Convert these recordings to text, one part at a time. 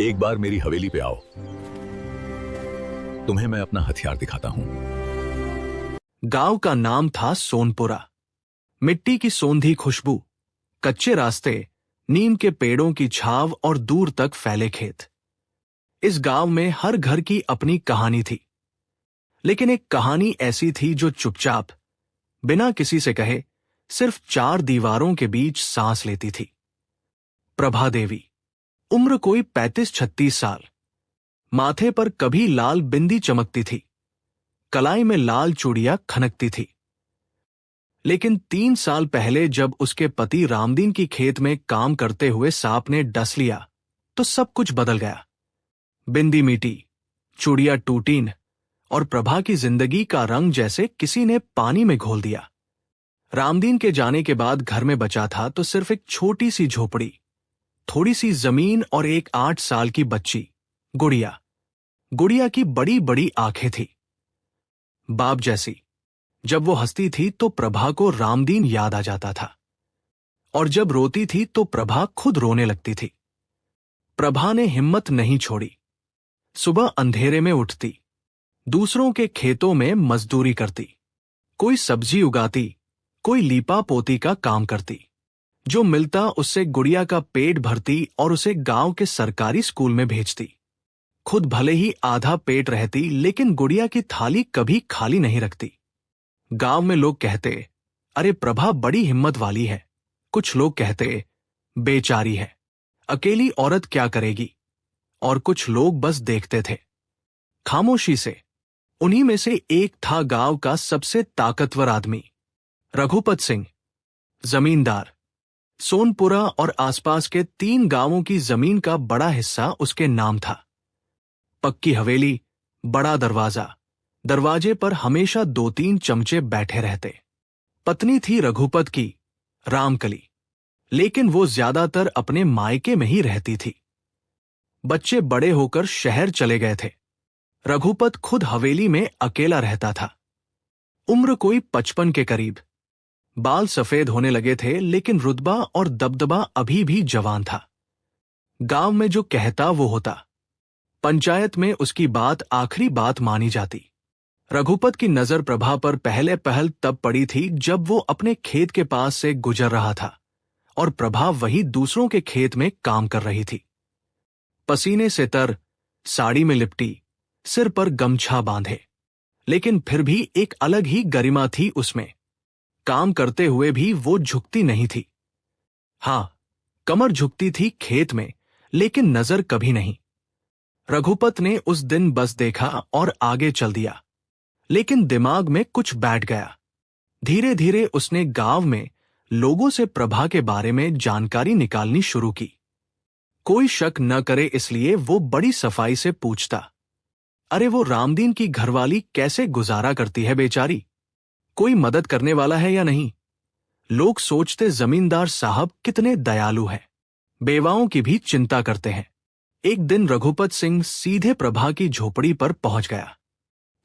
एक बार मेरी हवेली पे आओ, तुम्हें मैं अपना हथियार दिखाता हूं। गांव का नाम था सोनपुरा। मिट्टी की सोंधी खुशबू, कच्चे रास्ते, नीम के पेड़ों की छाव और दूर तक फैले खेत। इस गांव में हर घर की अपनी कहानी थी, लेकिन एक कहानी ऐसी थी जो चुपचाप, बिना किसी से कहे, सिर्फ 4 दीवारों के बीच सांस लेती थी। प्रभा देवी, उम्र कोई 35-36 साल। माथे पर कभी लाल बिंदी चमकती थी, कलाई में लाल चूड़ियां खनकती थी। लेकिन 3 साल पहले जब उसके पति रामदीन की खेत में काम करते हुए सांप ने डस लिया, तो सब कुछ बदल गया। बिंदी मिटी, चूड़ियां टूटीं और प्रभा की जिंदगी का रंग जैसे किसी ने पानी में घोल दिया। रामदीन के जाने के बाद घर में बचा था तो सिर्फ एक छोटी सी झोपड़ी, थोड़ी सी जमीन और एक 8 साल की बच्ची, गुड़िया। गुड़िया की बड़ी बड़ी आंखें थी, बाप जैसी। जब वो हंसती थी तो प्रभा को रामदीन याद आ जाता था, और जब रोती थी तो प्रभा खुद रोने लगती थी। प्रभा ने हिम्मत नहीं छोड़ी। सुबह अंधेरे में उठती, दूसरों के खेतों में मजदूरी करती, कोई सब्जी उगाती, कोई लीपा पोती का काम करती। जो मिलता उससे गुड़िया का पेट भरती और उसे गांव के सरकारी स्कूल में भेजती। खुद भले ही आधा पेट रहती, लेकिन गुड़िया की थाली कभी खाली नहीं रखती। गांव में लोग कहते, अरे प्रभा बड़ी हिम्मत वाली है। कुछ लोग कहते, बेचारी है, अकेली औरत क्या करेगी। और कुछ लोग बस देखते थे, खामोशी से। उन्हीं में से एक था गांव का सबसे ताकतवर आदमी, रघुपत सिंह, जमींदार। सोनपुरा और आसपास के 3 गांवों की जमीन का बड़ा हिस्सा उसके नाम था। पक्की हवेली, बड़ा दरवाजा, दरवाजे पर हमेशा 2-3 चमचे बैठे रहते। पत्नी थी रघुपत की, रामकली, लेकिन वो ज्यादातर अपने मायके में ही रहती थी। बच्चे बड़े होकर शहर चले गए थे। रघुपत खुद हवेली में अकेला रहता था। उम्र कोई 55 के करीब। बाल सफेद होने लगे थे, लेकिन रुतबा और दबदबा अभी भी जवान था। गांव में जो कहता वो होता। पंचायत में उसकी बात आखिरी बात मानी जाती। रघुपत की नजर प्रभा पर पहले पहल तब पड़ी थी जब वो अपने खेत के पास से गुजर रहा था और प्रभा वही दूसरों के खेत में काम कर रही थी। पसीने से तर, साड़ी में लिपटी, सिर पर गमछा बांधे, लेकिन फिर भी एक अलग ही गरिमा थी उसमें। काम करते हुए भी वो झुकती नहीं थी। हां, कमर झुकती थी खेत में, लेकिन नजर कभी नहीं। रघुपत ने उस दिन बस देखा और आगे चल दिया, लेकिन दिमाग में कुछ बैठ गया। धीरे धीरे उसने गांव में लोगों से प्रभा के बारे में जानकारी निकालनी शुरू की। कोई शक न करे इसलिए वो बड़ी सफाई से पूछता, अरे वो रामदीन की घरवाली कैसे गुजारा करती है बेचारी? कोई मदद करने वाला है या नहीं? लोग सोचते जमींदार साहब कितने दयालु हैं, बेवाओं की भी चिंता करते हैं। एक दिन रघुपत सिंह सीधे प्रभा की झोपड़ी पर पहुंच गया।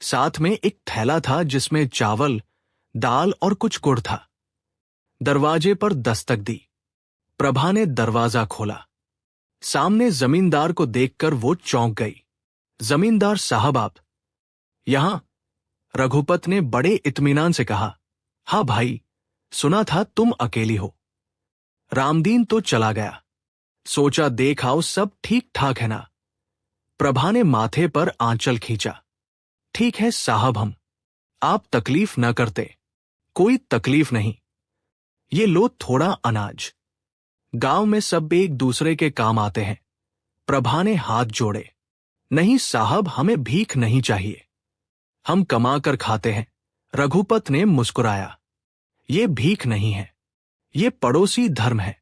साथ में एक थैला था जिसमें चावल, दाल और कुछ गुड़ था। दरवाजे पर दस्तक दी। प्रभा ने दरवाजा खोला। सामने जमींदार को देखकर वो चौंक गई। जमींदार साहब आप यहां? रघुपत ने बड़े इत्मीनान से कहा, हाँ भाई, सुना था तुम अकेली हो। रामदीन तो चला गया, सोचा देख आओ सब ठीक ठाक है ना। प्रभा ने माथे पर आंचल खींचा। ठीक है साहब, आप तकलीफ न करते। कोई तकलीफ नहीं। ये लो थोड़ा अनाज। गांव में सब एक दूसरे के काम आते हैं। प्रभा ने हाथ जोड़े। नहीं साहब, हमें भीख नहीं चाहिए, हम कमा कर खाते हैं। रघुपत ने मुस्कुराया। ये भीख नहीं है, ये पड़ोसी धर्म है,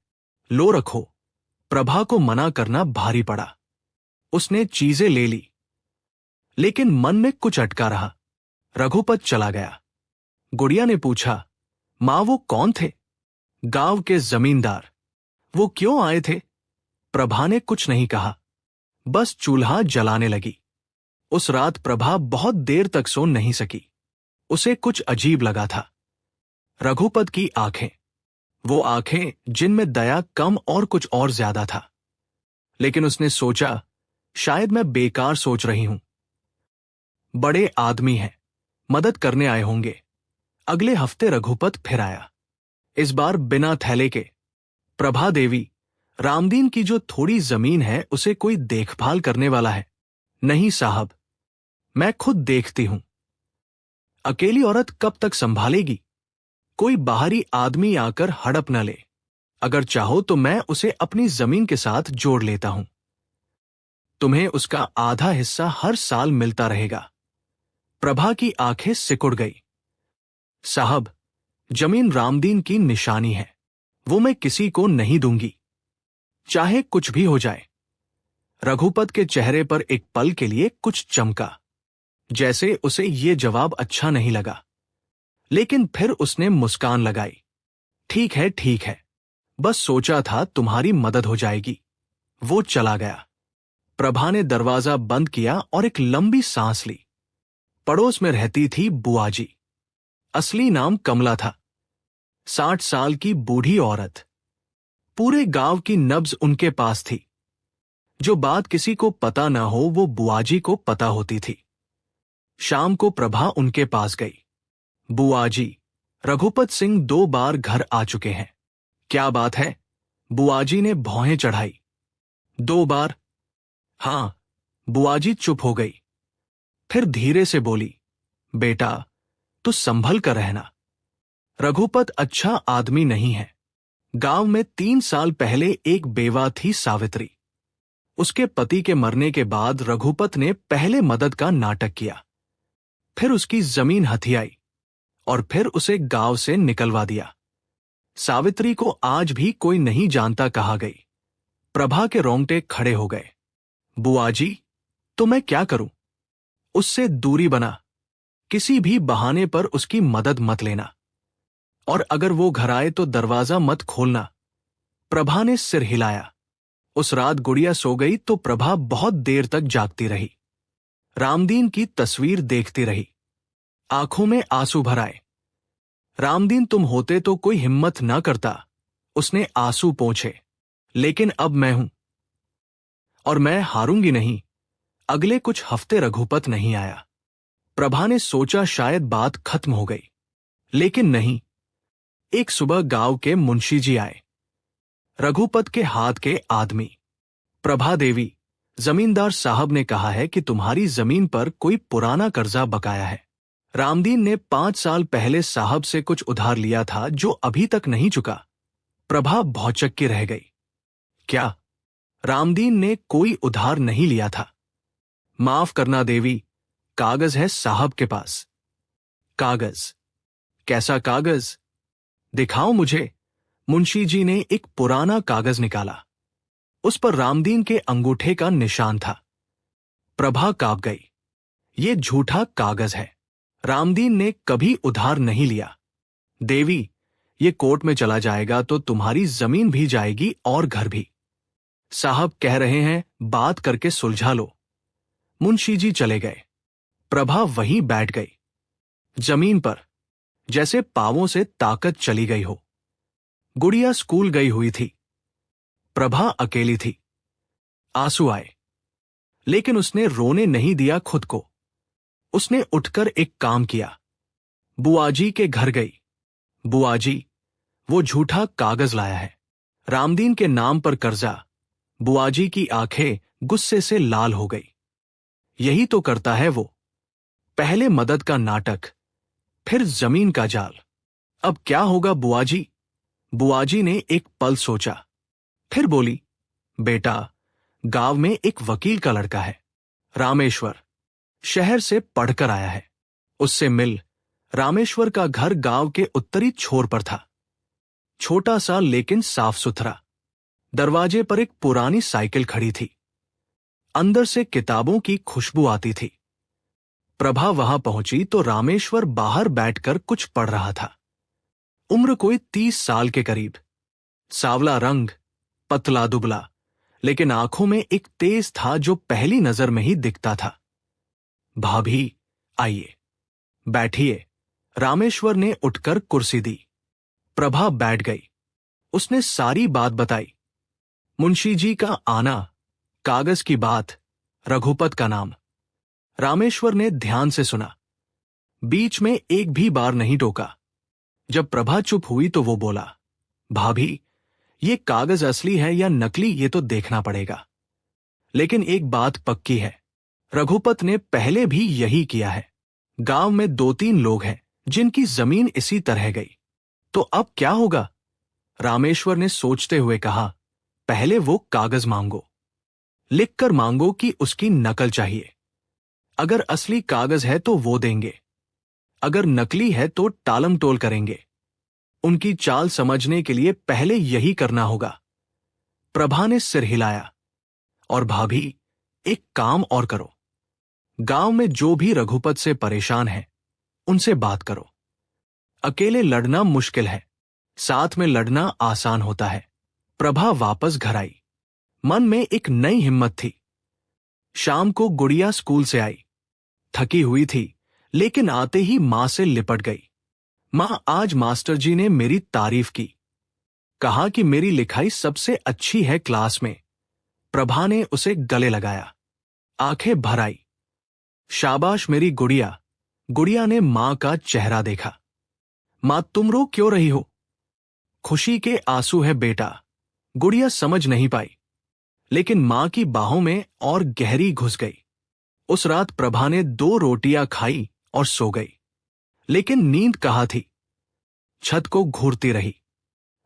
लो रखो। प्रभा को मना करना भारी पड़ा। उसने चीजें ले ली, लेकिन मन में कुछ अटका रहा। रघुपत चला गया। गुड़िया ने पूछा, मां वो कौन थे? गांव के जमींदार। वो क्यों आए थे? प्रभा ने कुछ नहीं कहा, बस चूल्हा जलाने लगी। उस रात प्रभा बहुत देर तक सो नहीं सकी। उसे कुछ अजीब लगा था। रघुपत की आंखें, वो आंखें जिनमें दया कम और कुछ और ज्यादा था। लेकिन उसने सोचा, शायद मैं बेकार सोच रही हूं। बड़े आदमी हैं, मदद करने आए होंगे। अगले हफ्ते रघुपत फिर आया, इस बार बिना थैले के। प्रभा देवी, रामदीन की जो थोड़ी जमीन है उसे कोई देखभाल करने वाला है? नहीं साहब, मैं खुद देखती हूं। अकेली औरत कब तक संभालेगी? कोई बाहरी आदमी आकर हड़प न ले। अगर चाहो तो मैं उसे अपनी जमीन के साथ जोड़ लेता हूं। तुम्हें उसका आधा हिस्सा हर साल मिलता रहेगा। प्रभा की आंखें सिकुड़ गई। साहब, जमीन रामदीन की निशानी है, वो मैं किसी को नहीं दूंगी, चाहे कुछ भी हो जाए। रघुपत के चेहरे पर एक पल के लिए कुछ चमका, जैसे उसे ये जवाब अच्छा नहीं लगा। लेकिन फिर उसने मुस्कान लगाई। ठीक है, बस सोचा था तुम्हारी मदद हो जाएगी। वो चला गया। प्रभा ने दरवाजा बंद किया और एक लंबी सांस ली। पड़ोस में रहती थी बुआजी। असली नाम कमला था। 60 साल की बूढ़ी औरत। पूरे गांव की नब्ज उनके पास थी। जो बात किसी को पता ना हो वो बुआजी को पता होती थी। शाम को प्रभा उनके पास गई। बुआजी, रघुपत सिंह 2 बार घर आ चुके हैं। क्या बात है? बुआजी ने भौहें चढ़ाई। 2 बार? हां। बुआजी चुप हो गई। फिर धीरे से बोली, बेटा, तू संभल कर रहना। रघुपत अच्छा आदमी नहीं है। गांव में 3 साल पहले एक बेवा थी, सावित्री। उसके पति के मरने के बाद रघुपत ने पहले मदद का नाटक किया, फिर उसकी जमीन हथियाई और फिर उसे गांव से निकलवा दिया। सावित्री को आज भी कोई नहीं जानता कहाँ गई। प्रभा के रोंगटे खड़े हो गए। बुआजी, तो मैं क्या करूं? उससे दूरी बना। किसी भी बहाने पर उसकी मदद मत लेना। और अगर वो घर आए तो दरवाजा मत खोलना। प्रभा ने सिर हिलाया। उस रात गुड़िया सो गई तो प्रभा बहुत देर तक जागती रही। रामदीन की तस्वीर देखती रही। आंखों में आंसू भर आए। रामदीन तुम होते तो कोई हिम्मत न करता। उसने आंसू पोंछे। लेकिन अब मैं हूं और मैं हारूंगी नहीं। अगले कुछ हफ्ते रघुपत नहीं आया। प्रभा ने सोचा शायद बात खत्म हो गई, लेकिन नहीं। एक सुबह गांव के मुंशी जी आए। रघुपत के हाथ के आदमी। प्रभा देवी, जमींदार साहब ने कहा है कि तुम्हारी जमीन पर कोई पुराना कर्जा बकाया है। रामदीन ने 5 साल पहले साहब से कुछ उधार लिया था जो अभी तक नहीं चुका। प्रभा भौचक्की रह गई। क्या? रामदीन ने कोई उधार नहीं लिया था। माफ करना देवी, कागज है साहब के पास। कागज? कैसा कागज? दिखाओ मुझे। मुंशी जी ने एक पुराना कागज निकाला। उस पर रामदीन के अंगूठे का निशान था। प्रभा कांप गई। ये झूठा कागज है। रामदीन ने कभी उधार नहीं लिया। देवी, ये कोर्ट में चला जाएगा तो तुम्हारी जमीन भी जाएगी और घर भी। साहब कह रहे हैं, बात करके सुलझा लो। मुंशी जी चले गए। प्रभा वहीं बैठ गई, जमीन पर, जैसे पांवों से ताकत चली गई हो। गुड़िया स्कूल गई हुई थी। प्रभा अकेली थी। आंसू आए, लेकिन उसने रोने नहीं दिया खुद को। उसने उठकर एक काम किया। बुआजी के घर गई। बुआजी, वो झूठा कागज लाया है, रामदीन के नाम पर कर्जा। बुआजी की आंखें गुस्से से लाल हो गई। यही तो करता है वो, पहले मदद का नाटक, फिर जमीन का जाल। अब क्या होगा बुआजी? बुआजी ने एक पल सोचा, फिर बोली, बेटा, गांव में एक वकील का लड़का है, रामेश्वर। शहर से पढ़कर आया है, उससे मिल। रामेश्वर का घर गांव के उत्तरी छोर पर था। छोटा सा लेकिन साफ सुथरा। दरवाजे पर एक पुरानी साइकिल खड़ी थी। अंदर से किताबों की खुशबू आती थी। प्रभा वहां पहुंची तो रामेश्वर बाहर बैठकर कुछ पढ़ रहा था। उम्र कोई 30 साल के करीब। सांवला रंग, पतला दुबला, लेकिन आंखों में एक तेज था जो पहली नजर में ही दिखता था। भाभी, आइए, बैठिए। रामेश्वर ने उठकर कुर्सी दी। प्रभा बैठ गई। उसने सारी बात बताई। मुंशी जी का आना, कागज की बात, रघुपत का नाम। रामेश्वर ने ध्यान से सुना, बीच में एक भी बार नहीं टोका। जब प्रभा चुप हुई तो वो बोला, भाभी, ये कागज असली है या नकली ये तो देखना पड़ेगा, लेकिन एक बात पक्की है, रघुपत ने पहले भी यही किया है। गांव में 2-3 लोग हैं जिनकी जमीन इसी तरह गई, तो अब क्या होगा? रामेश्वर ने सोचते हुए कहा, पहले वो कागज मांगो, लिखकर मांगो कि उसकी नकल चाहिए। अगर असली कागज है तो वो देंगे, अगर नकली है तो टालम टोल करेंगे। उनकी चाल समझने के लिए पहले यही करना होगा। प्रभा ने सिर हिलाया, और भाभी, एक काम और करो, गांव में जो भी रघुपत से परेशान है उनसे बात करो। अकेले लड़ना मुश्किल है, साथ में लड़ना आसान होता है। प्रभा वापस घर आई, मन में एक नई हिम्मत थी। शाम को गुड़िया स्कूल से आई, थकी हुई थी, लेकिन आते ही मां से लिपट गई। मां, आज मास्टर जी ने मेरी तारीफ की, कहा कि मेरी लिखाई सबसे अच्छी है क्लास में। प्रभा ने उसे गले लगाया, आंखें भर आई। शाबाश मेरी गुड़िया। गुड़िया ने मां का चेहरा देखा। मां, तुम रो क्यों रही हो? खुशी के आंसू है बेटा। गुड़िया समझ नहीं पाई, लेकिन मां की बाहों में और गहरी घुस गई। उस रात प्रभा ने 2 रोटियां खाई और सो गई, लेकिन नींद कहाँ थी? छत को घूरती रही,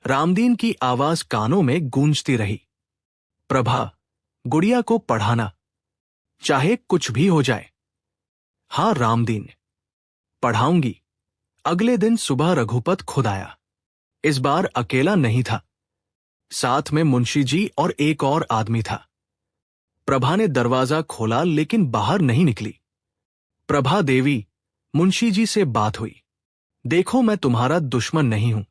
रामदीन की आवाज कानों में गूंजती रही, प्रभा, गुड़िया को पढ़ाना, चाहे कुछ भी हो जाए। हाँ रामदीन, पढ़ाऊंगी। अगले दिन सुबह रघुपत खुद आया। इस बार अकेला नहीं था, साथ में मुंशी जी और एक और आदमी था। प्रभा ने दरवाजा खोला, लेकिन बाहर नहीं निकली। प्रभा देवी, मुंशी जी से बात हुई। देखो, मैं तुम्हारा दुश्मन नहीं हूं।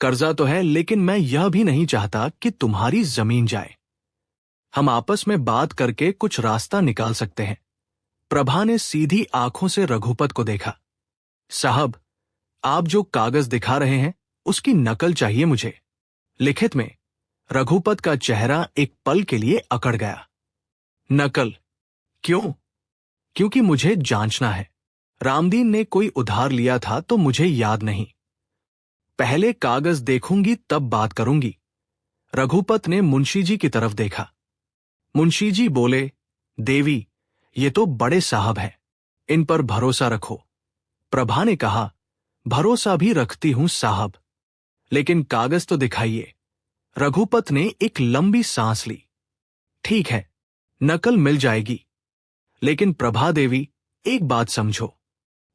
कर्जा तो है, लेकिन मैं यह भी नहीं चाहता कि तुम्हारी जमीन जाए। हम आपस में बात करके कुछ रास्ता निकाल सकते हैं। प्रभा ने सीधी आंखों से रघुपत को देखा। साहब, आप जो कागज दिखा रहे हैं उसकी नकल चाहिए मुझे, लिखित में। रघुपत का चेहरा एक पल के लिए अकड़ गया। नकल? क्यों? क्योंकि मुझे जांचना है। रामदीन ने कोई उधार लिया था तो मुझे याद नहीं। पहले कागज देखूंगी तब बात करूंगी। रघुपत ने मुंशी जी की तरफ देखा। मुंशी जी बोले, देवी, ये तो बड़े साहब हैं, इन पर भरोसा रखो। प्रभा ने कहा, भरोसा भी रखती हूं साहब, लेकिन कागज तो दिखाइए। रघुपत ने एक लंबी सांस ली। ठीक है, नकल मिल जाएगी, लेकिन प्रभा देवी, एक बात समझो,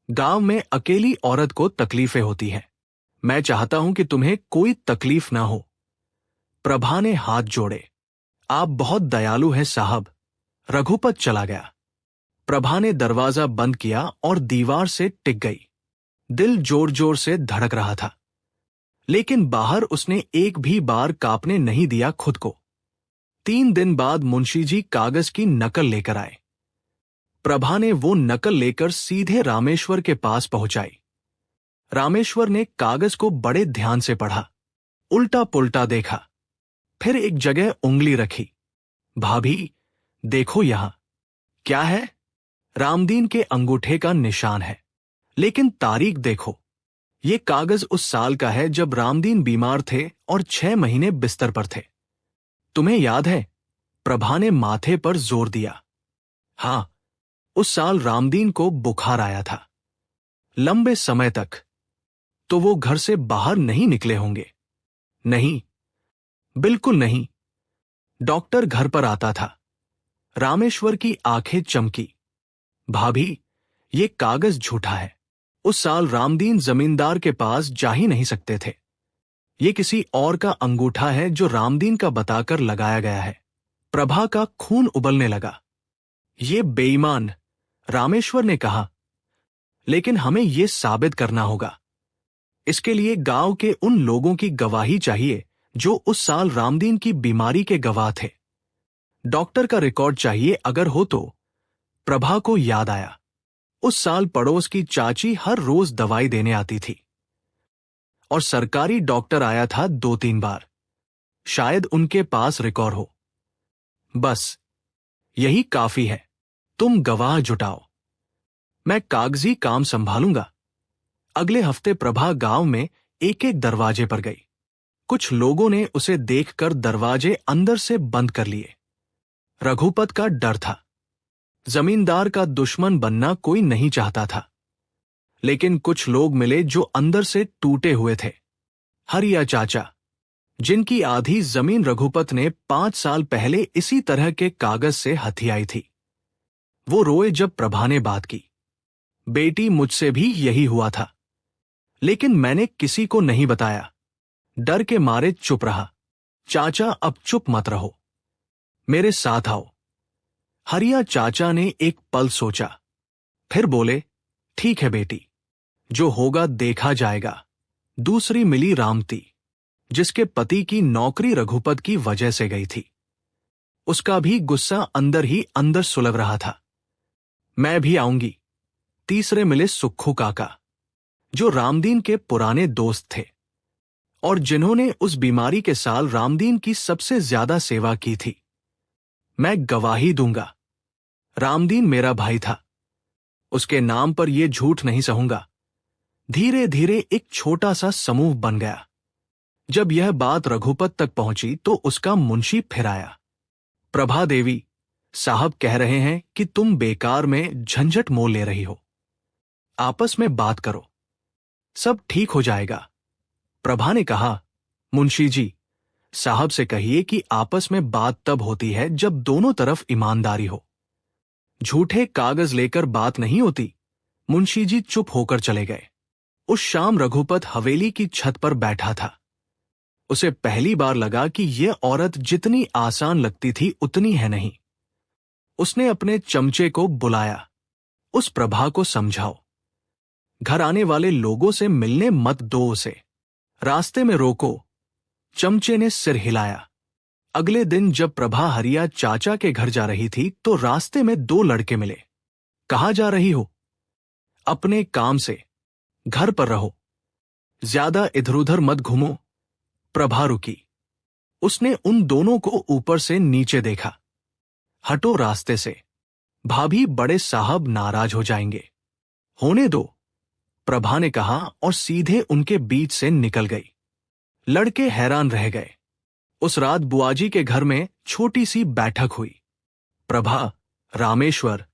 गांव में अकेली औरत को तकलीफें होती हैं। मैं चाहता हूं कि तुम्हें कोई तकलीफ ना हो। प्रभा ने हाथ जोड़े। आप बहुत दयालु हैं साहब। रघुपत चला गया। प्रभा ने दरवाजा बंद किया और दीवार से टिक गई। दिल जोर जोर से धड़क रहा था, लेकिन बाहर उसने एक भी बार कांपने नहीं दिया खुद को। 3 दिन बाद मुंशी जी कागज की नकल लेकर आए। प्रभा ने वो नकल लेकर सीधे रामेश्वर के पास पहुंचाई। रामेश्वर ने कागज को बड़े ध्यान से पढ़ा, उल्टा पुल्टा देखा, फिर एक जगह उंगली रखी। भाभी, देखो यहां। क्या है? रामदीन के अंगूठे का निशान है, लेकिन तारीख देखो। ये कागज उस साल का है जब रामदीन बीमार थे और 6 महीने बिस्तर पर थे। तुम्हें याद है? प्रभा ने माथे पर जोर दिया। हां, उस साल रामदीन को बुखार आया था, लंबे समय तक। तो वो घर से बाहर नहीं निकले होंगे। नहीं, बिल्कुल नहीं। डॉक्टर घर पर आता था। रामेश्वर की आंखें चमकी। भाभी, ये कागज झूठा है। उस साल रामदीन जमींदार के पास जा ही नहीं सकते थे। ये किसी और का अंगूठा है जो रामदीन का बताकर लगाया गया है। प्रभा का खून उबलने लगा। ये बेईमान, रामेश्वर ने कहा, लेकिन हमें ये साबित करना होगा। इसके लिए गांव के उन लोगों की गवाही चाहिए जो उस साल रामदीन की बीमारी के गवाह थे। डॉक्टर का रिकॉर्ड चाहिए अगर हो तो। प्रभा को याद आया, उस साल पड़ोस की चाची हर रोज दवाई देने आती थी, और सरकारी डॉक्टर आया था 2-3 बार। शायद उनके पास रिकॉर्ड हो। बस यही काफी है, तुम गवाह जुटाओ, मैं कागजी काम संभालूंगा। अगले हफ्ते प्रभा गांव में एक एक दरवाजे पर गई। कुछ लोगों ने उसे देखकर दरवाजे अंदर से बंद कर लिए। रघुपत का डर था। जमींदार का दुश्मन बनना कोई नहीं चाहता था। लेकिन कुछ लोग मिले जो अंदर से टूटे हुए थे। हरिया चाचा, जिनकी आधी जमीन रघुपत ने 5 साल पहले इसी तरह के कागज से हथियाई थी। वो रोए जब प्रभा ने बात की। बेटी, मुझसे भी यही हुआ था, लेकिन मैंने किसी को नहीं बताया। डर के मारे चुप रहा। चाचा, अब चुप मत रहो, मेरे साथ आओ। हरिया चाचा ने एक पल सोचा, फिर बोले, ठीक है बेटी, जो होगा देखा जाएगा। दूसरी मिली रामती, जिसके पति की नौकरी रघुपत की वजह से गई थी। उसका भी गुस्सा अंदर ही अंदर सुलग रहा था। मैं भी आऊंगी। तीसरे मिले सुक्खू काका, जो रामदीन के पुराने दोस्त थे और जिन्होंने उस बीमारी के साल रामदीन की सबसे ज्यादा सेवा की थी। मैं गवाही दूंगा, रामदीन मेरा भाई था, उसके नाम पर यह झूठ नहीं सहूंगा। धीरे धीरे एक छोटा सा समूह बन गया। जब यह बात रघुपत तक पहुंची तो उसका मुंशी फिर आया। प्रभा देवी, साहब कह रहे हैं कि तुम बेकार में झंझट मोल ले रही हो, आपस में बात करो, सब ठीक हो जाएगा। प्रभा ने कहा, मुंशी जी, साहब से कहिए कि आपस में बात तब होती है जब दोनों तरफ ईमानदारी हो। झूठे कागज लेकर बात नहीं होती। मुंशी जी चुप होकर चले गए। उस शाम रघुपत हवेली की छत पर बैठा था। उसे पहली बार लगा कि यह औरत जितनी आसान लगती थी उतनी है नहीं। उसने अपने चमचे को बुलाया, उस प्रभा को समझाओ, घर आने वाले लोगों से मिलने मत दो उसे, रास्ते में रोको। चमचे ने सिर हिलाया। अगले दिन जब प्रभा हरिया चाचा के घर जा रही थी तो रास्ते में 2 लड़के मिले। कहाँ जा रही हो? अपने काम से, घर पर रहो, ज्यादा इधर उधर मत घूमो। प्रभा रुकी। उसने उन दोनों को ऊपर से नीचे देखा। हटो रास्ते से, भाभी बड़े साहब नाराज हो जाएंगे। होने दो, प्रभा ने कहा और सीधे उनके बीच से निकल गई। लड़के हैरान रह गए। उस रात बुआजी के घर में छोटी सी बैठक हुई। प्रभा, रामेश्वर,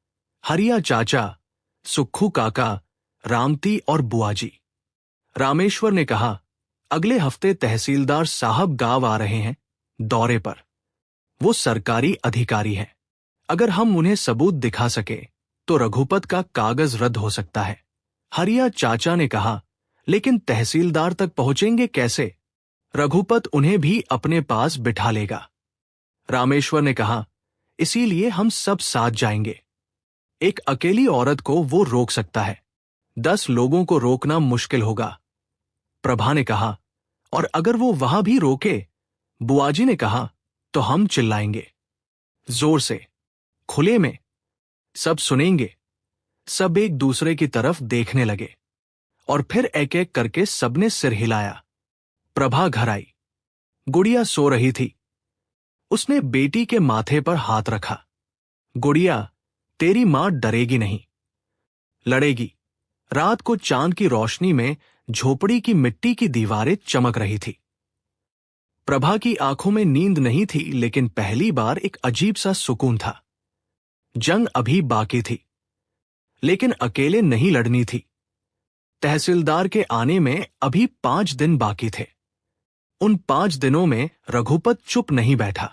हरिया चाचा, सुक्खू काका, रामती और बुआजी। रामेश्वर ने कहा, अगले हफ्ते तहसीलदार साहब गांव आ रहे हैं दौरे पर। वो सरकारी अधिकारी हैं। अगर हम उन्हें सबूत दिखा सके तो रघुपत का कागज रद्द हो सकता है। हरिया चाचा ने कहा, लेकिन तहसीलदार तक पहुंचेंगे कैसे? रघुपत उन्हें भी अपने पास बिठा लेगा। रामेश्वर ने कहा, इसीलिए हम सब साथ जाएंगे। एक अकेली औरत को वो रोक सकता है, 10 लोगों को रोकना मुश्किल होगा। प्रभा ने कहा, और अगर वो वहां भी रोके? बुआजी ने कहा, तो हम चिल्लाएंगे जोर से, खुले में, सब सुनेंगे। सब एक दूसरे की तरफ देखने लगे और फिर एक एक करके सबने सिर हिलाया। प्रभा घर आई। गुड़िया सो रही थी। उसने बेटी के माथे पर हाथ रखा। गुड़िया, तेरी मां डरेगी नहीं, लड़ेगी। रात को चांद की रोशनी में झोपड़ी की मिट्टी की दीवारें चमक रही थी। प्रभा की आंखों में नींद नहीं थी, लेकिन पहली बार एक अजीब सा सुकून था। जंग अभी बाकी थी, लेकिन अकेले नहीं लड़नी थी। तहसीलदार के आने में अभी 5 दिन बाकी थे। उन 5 दिनों में रघुपत चुप नहीं बैठा।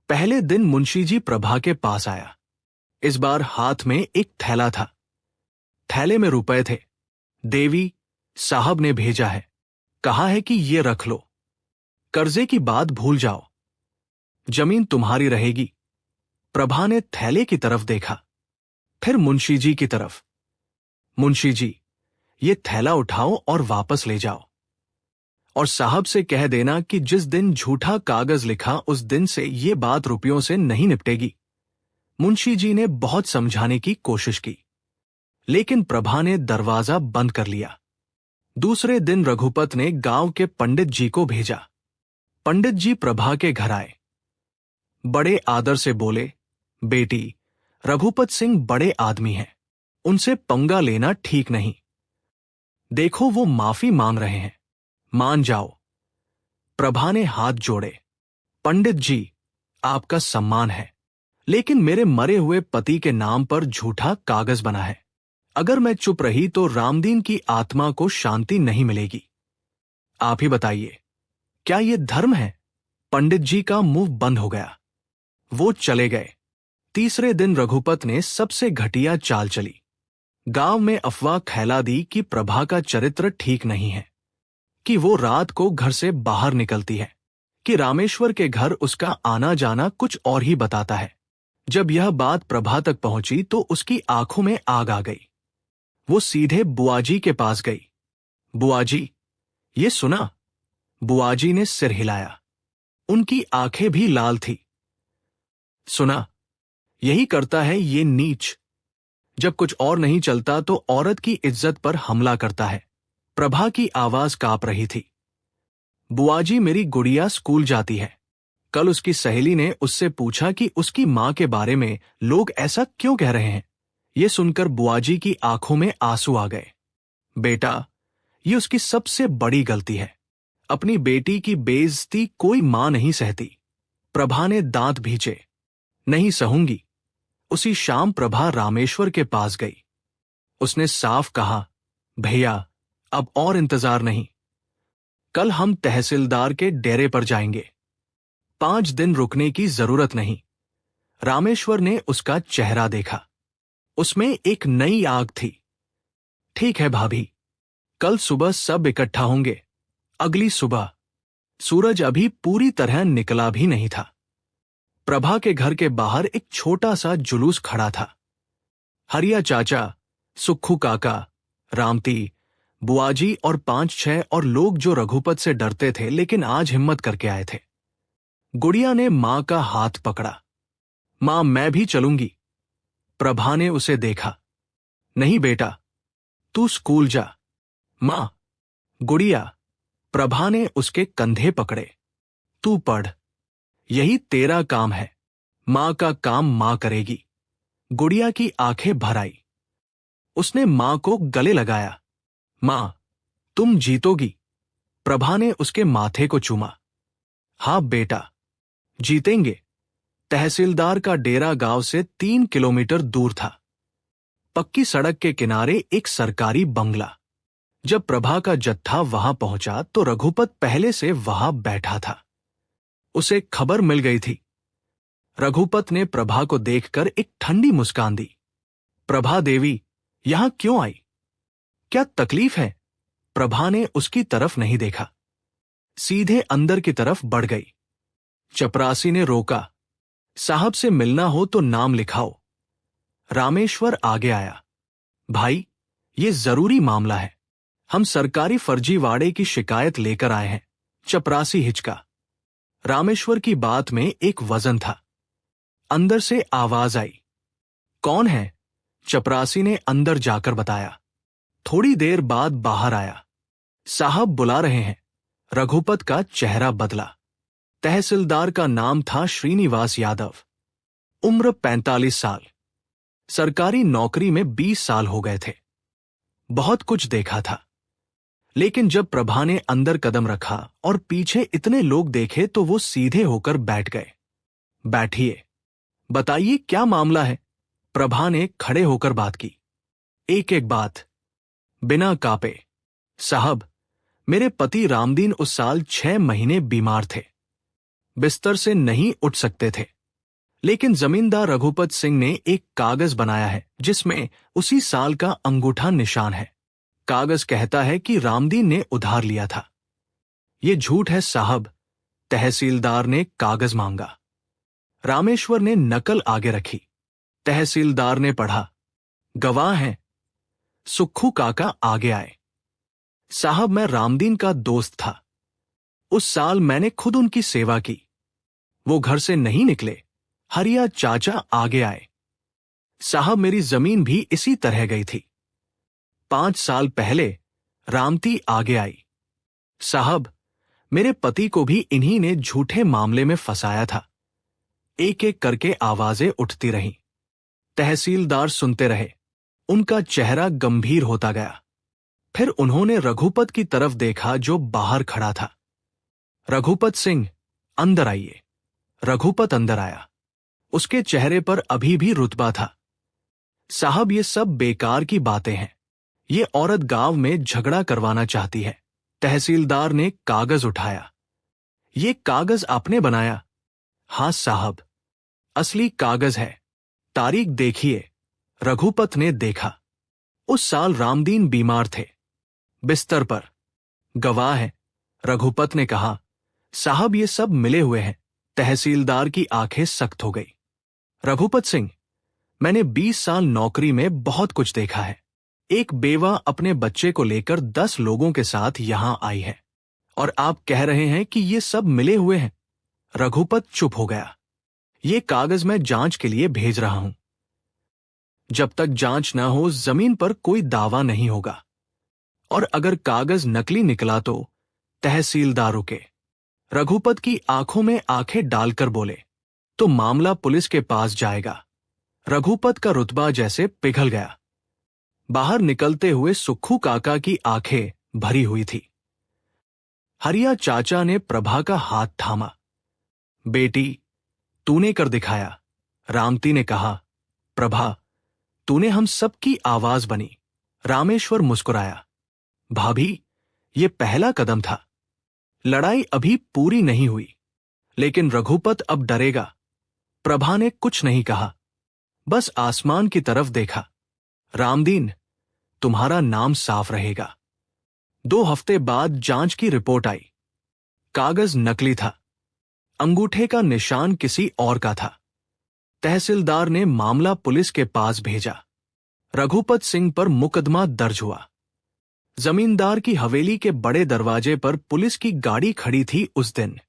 पहले दिन मुंशी जी प्रभा के पास आया। इस बार हाथ में एक थैला था। थैले में रुपए थे। देवी, साहब ने भेजा है, कहा है कि ये रख लो, कर्जे की बात भूल जाओ, जमीन तुम्हारी रहेगी। प्रभा ने थैले की तरफ देखा, फिर मुंशी जी की तरफ। मुंशी जी, ये थैला उठाओ और वापस ले जाओ, और साहब से कह देना कि जिस दिन झूठा कागज लिखा उस दिन से ये बात रुपयों से नहीं निपटेगी। मुंशी जी ने बहुत समझाने की कोशिश की, लेकिन प्रभा ने दरवाजा बंद कर लिया। दूसरे दिन रघुपत ने गांव के पंडित जी को भेजा। पंडित जी प्रभा के घर आए। बड़े आदर से बोले, बेटी, रघुपत सिंह बड़े आदमी हैं, उनसे पंगा लेना ठीक नहीं। देखो वो माफी मांग रहे हैं, मान जाओ। प्रभा ने हाथ जोड़े। पंडित जी, आपका सम्मान है, लेकिन मेरे मरे हुए पति के नाम पर झूठा कागज बना है। अगर मैं चुप रही तो रामदीन की आत्मा को शांति नहीं मिलेगी। आप ही बताइए, क्या ये धर्म है? पंडित जी का मुंह बंद हो गया। वो चले गए। तीसरे दिन रघुपत ने सबसे घटिया चाल चली। गांव में अफवाह फैला दी कि प्रभा का चरित्र ठीक नहीं है, कि वो रात को घर से बाहर निकलती है, कि रामेश्वर के घर उसका आना जाना कुछ और ही बताता है। जब यह बात प्रभा तक पहुंची तो उसकी आंखों में आग आ गई। वो सीधे बुआजी के पास गई। बुआजी, ये सुना? बुआजी ने सिर हिलाया। उनकी आंखें भी लाल थी। सुना, यही करता है ये नीच। जब कुछ और नहीं चलता तो औरत की इज्जत पर हमला करता है। प्रभा की आवाज कांप रही थी। बुआजी, मेरी गुड़िया स्कूल जाती है। कल उसकी सहेली ने उससे पूछा कि उसकी मां के बारे में लोग ऐसा क्यों कह रहे हैं। ये सुनकर बुआजी की आंखों में आंसू आ गए। बेटा, ये उसकी सबसे बड़ी गलती है। अपनी बेटी की बेइज्जती कोई मां नहीं सहती। प्रभा ने दांत भींचे। नहीं सहूंगी। उसी शाम प्रभा रामेश्वर के पास गई। उसने साफ कहा, भैया, अब और इंतजार नहीं। कल हम तहसीलदार के डेरे पर जाएंगे। 5 दिन रुकने की जरूरत नहीं। रामेश्वर ने उसका चेहरा देखा। उसमें एक नई आग थी। ठीक है भाभी, कल सुबह सब इकट्ठा होंगे। अगली सुबह सूरज अभी पूरी तरह निकला भी नहीं था। प्रभा के घर के बाहर एक छोटा सा जुलूस खड़ा था। हरिया चाचा, सुक्खू काका, रामती, बुआजी और 5-6 और लोग जो रघुपत से डरते थे लेकिन आज हिम्मत करके आए थे। गुड़िया ने मां का हाथ पकड़ा। मां, मैं भी चलूंगी। प्रभा ने उसे देखा। नहीं बेटा, तू स्कूल जा। मां। गुड़िया, प्रभा ने उसके कंधे पकड़े। तू पढ़, यही तेरा काम है। मां का काम मां करेगी। गुड़िया की आंखें भर आई। उसने मां को गले लगाया। मां, तुम जीतोगी। प्रभा ने उसके माथे को चूमा। हाँ बेटा, जीतेंगे। तहसीलदार का डेरा गांव से 3 किलोमीटर दूर था। पक्की सड़क के किनारे एक सरकारी बंगला। जब प्रभा का जत्था वहां पहुंचा तो रघुपत पहले से वहां बैठा था। उसे खबर मिल गई थी। रघुपत ने प्रभा को देखकर एक ठंडी मुस्कान दी। प्रभा देवी, यहां क्यों आई? क्या तकलीफ है? प्रभा ने उसकी तरफ नहीं देखा। सीधे अंदर की तरफ बढ़ गई। चपरासी ने रोका। साहब से मिलना हो तो नाम लिखाओ। रामेश्वर आगे आया। भाई, ये जरूरी मामला है। हम सरकारी फर्जीवाड़े की शिकायत लेकर आए हैं। चपरासी हिचका। रामेश्वर की बात में एक वजन था। अंदर से आवाज आई। कौन है? चपरासी ने अंदर जाकर बताया। थोड़ी देर बाद बाहर आया। साहब बुला रहे हैं। रघुपत का चेहरा बदला। तहसीलदार का नाम था श्रीनिवास यादव। उम्र 45 साल। सरकारी नौकरी में 20 साल हो गए थे। बहुत कुछ देखा था। लेकिन जब प्रभा ने अंदर कदम रखा और पीछे इतने लोग देखे तो वो सीधे होकर बैठ गए। बैठिए, बताइए क्या मामला है? प्रभा ने खड़े होकर बात की। एक एक बात, बिना कापे। साहब, मेरे पति रामदीन उस साल 6 महीने बीमार थे। बिस्तर से नहीं उठ सकते थे। लेकिन जमींदार रघुपत सिंह ने एक कागज बनाया है जिसमें उसी साल का अंगूठा निशान है। कागज कहता है कि रामदीन ने उधार लिया था। ये झूठ है साहब। तहसीलदार ने कागज मांगा। रामेश्वर ने नकल आगे रखी। तहसीलदार ने पढ़ा। गवाह हैं। सुक्खू काका आगे आए। साहब, मैं रामदीन का दोस्त था। उस साल मैंने खुद उनकी सेवा की। वो घर से नहीं निकले। हरिया चाचा आगे आए। साहब, मेरी जमीन भी इसी तरह गई थी। 5 साल पहले रामती आगे आई। साहब, मेरे पति को भी इन्हीं ने झूठे मामले में फंसाया था। एक एक करके आवाजें उठती रहीं। तहसीलदार सुनते रहे। उनका चेहरा गंभीर होता गया। फिर उन्होंने रघुपत की तरफ देखा जो बाहर खड़ा था। रघुपत सिंह, अंदर आइए। रघुपत अंदर आया। उसके चेहरे पर अभी भी रुतबा था। साहब, ये सब बेकार की बातें हैं। ये औरत गांव में झगड़ा करवाना चाहती है। तहसीलदार ने कागज उठाया। ये कागज आपने बनाया? हाँ साहब, असली कागज है। तारीख देखिए। रघुपत ने देखा। उस साल रामदीन बीमार थे, बिस्तर पर। गवाह है। रघुपत ने कहा। साहब, ये सब मिले हुए हैं। तहसीलदार की आंखें सख्त हो गई। रघुपत सिंह, मैंने 20 साल नौकरी में बहुत कुछ देखा है। एक बेवा अपने बच्चे को लेकर 10 लोगों के साथ यहां आई है, और आप कह रहे हैं कि ये सब मिले हुए हैं। रघुपत चुप हो गया। ये कागज मैं जांच के लिए भेज रहा हूं। जब तक जांच न हो जमीन पर कोई दावा नहीं होगा। और अगर कागज नकली निकला तो? तहसीलदार रुके। रघुपत की आंखों में आंखें डालकर बोले, तो मामला पुलिस के पास जाएगा। रघुपत का रुतबा जैसे पिघल गया। बाहर निकलते हुए सुक्खू काका की आंखें भरी हुई थी। हरिया चाचा ने प्रभा का हाथ थामा। बेटी, तूने कर दिखाया। रामती ने कहा। प्रभा, तूने हम सबकी आवाज बनी। रामेश्वर मुस्कुराया। भाभी, ये पहला कदम था। लड़ाई अभी पूरी नहीं हुई, लेकिन रघुपत अब डरेगा। प्रभा ने कुछ नहीं कहा, बस आसमान की तरफ देखा। रामदीन, तुम्हारा नाम साफ रहेगा। 2 हफ्ते बाद जांच की रिपोर्ट आई। कागज नकली था। अंगूठे का निशान किसी और का था। तहसीलदार ने मामला पुलिस के पास भेजा। रघुपत सिंह पर मुकदमा दर्ज हुआ। जमींदार की हवेली के बड़े दरवाजे पर पुलिस की गाड़ी खड़ी थी उस दिन।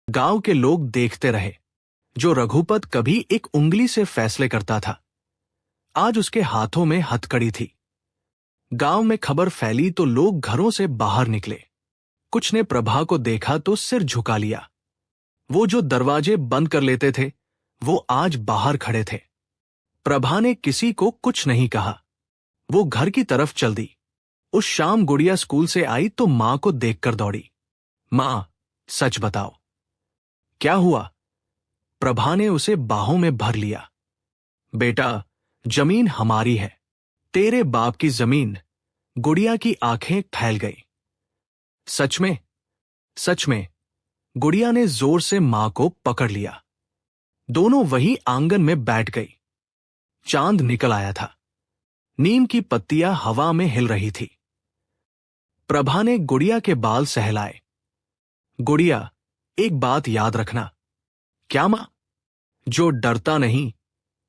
गांव के लोग देखते रहे। जो रघुपत कभी एक उंगली से फैसले करता था, आज उसके हाथों में हथकड़ी थी। गांव में खबर फैली तो लोग घरों से बाहर निकले। कुछ ने प्रभा को देखा तो सिर झुका लिया। वो जो दरवाजे बंद कर लेते थे, वो आज बाहर खड़े थे। प्रभा ने किसी को कुछ नहीं कहा। वो घर की तरफ चल दी। उस शाम गुड़िया स्कूल से आई तो मां को देखकर दौड़ी। मां, सच बताओ, क्या हुआ? प्रभा ने उसे बाहों में भर लिया। बेटा, जमीन हमारी है, तेरे बाप की जमीन। गुड़िया की आंखें फैल गई। सच में? सच में। गुड़िया ने जोर से मां को पकड़ लिया। दोनों वहीं आंगन में बैठ गई। चांद निकल आया था। नीम की पत्तियां हवा में हिल रही थी। प्रभा ने गुड़िया के बाल सहलाए। गुड़िया, एक बात याद रखना। क्या मां? जो डरता नहीं,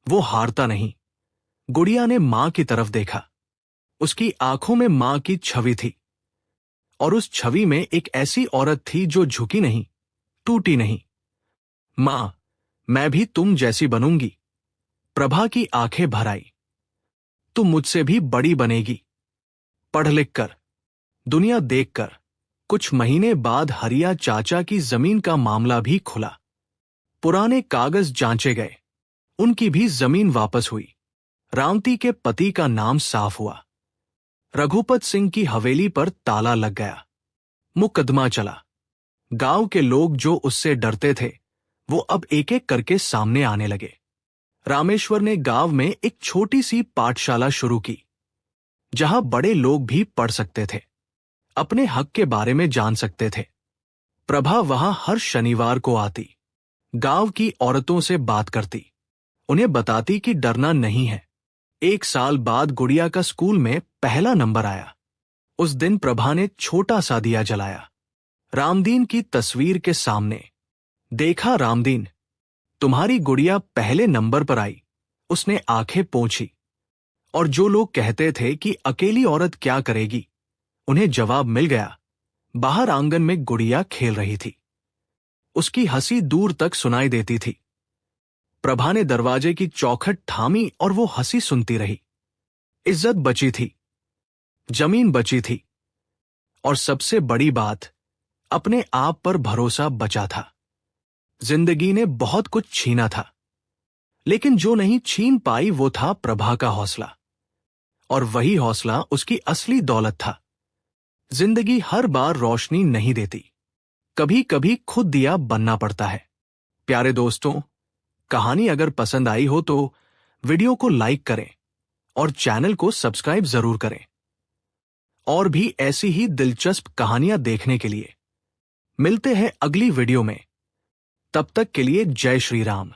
वो हारता नहीं। गुड़िया ने मां की तरफ देखा। उसकी आंखों में मां की छवि थी, और उस छवि में एक ऐसी औरत थी जो झुकी नहीं, टूटी नहीं। मां, मैं भी तुम जैसी बनूंगी। प्रभा की आंखें भर आई। तुम मुझसे भी बड़ी बनेगी, पढ़ लिख कर, दुनिया देखकर। कुछ महीने बाद हरिया चाचा की जमीन का मामला भी खुला। पुराने कागज जांचे गए। उनकी भी जमीन वापस हुई। रामती के पति का नाम साफ हुआ। रघुपत सिंह की हवेली पर ताला लग गया। मुकदमा चला। गांव के लोग जो उससे डरते थे, वो अब एक एक करके सामने आने लगे। रामेश्वर ने गांव में एक छोटी सी पाठशाला शुरू की, जहां बड़े लोग भी पढ़ सकते थे, अपने हक के बारे में जान सकते थे। प्रभा वहां हर शनिवार को आती, गांव की औरतों से बात करती, उन्हें बताती कि डरना नहीं है। 1 साल बाद गुड़िया का स्कूल में पहला नंबर आया। उस दिन प्रभा ने छोटा सा दिया जलाया, रामदीन की तस्वीर के सामने। देखा रामदीन, तुम्हारी गुड़िया पहले नंबर पर आई। उसने आंखें पोंछी। और जो लोग कहते थे कि अकेली औरत क्या करेगी, उन्हें जवाब मिल गया। बाहर आंगन में गुड़िया खेल रही थी। उसकी हंसी दूर तक सुनाई देती थी। प्रभा ने दरवाजे की चौखट थामी और वो हंसी सुनती रही। इज्जत बची थी, जमीन बची थी, और सबसे बड़ी बात, अपने आप पर भरोसा बचा था। जिंदगी ने बहुत कुछ छीना था, लेकिन जो नहीं छीन पाई वो था प्रभा का हौसला। और वही हौसला उसकी असली दौलत था। जिंदगी हर बार रोशनी नहीं देती, कभी कभी खुद दिया बनना पड़ता है। प्यारे दोस्तों, कहानी अगर पसंद आई हो तो वीडियो को लाइक करें और चैनल को सब्सक्राइब जरूर करें। और भी ऐसी ही दिलचस्प कहानियां देखने के लिए मिलते हैं अगली वीडियो में। तब तक के लिए जय श्री राम।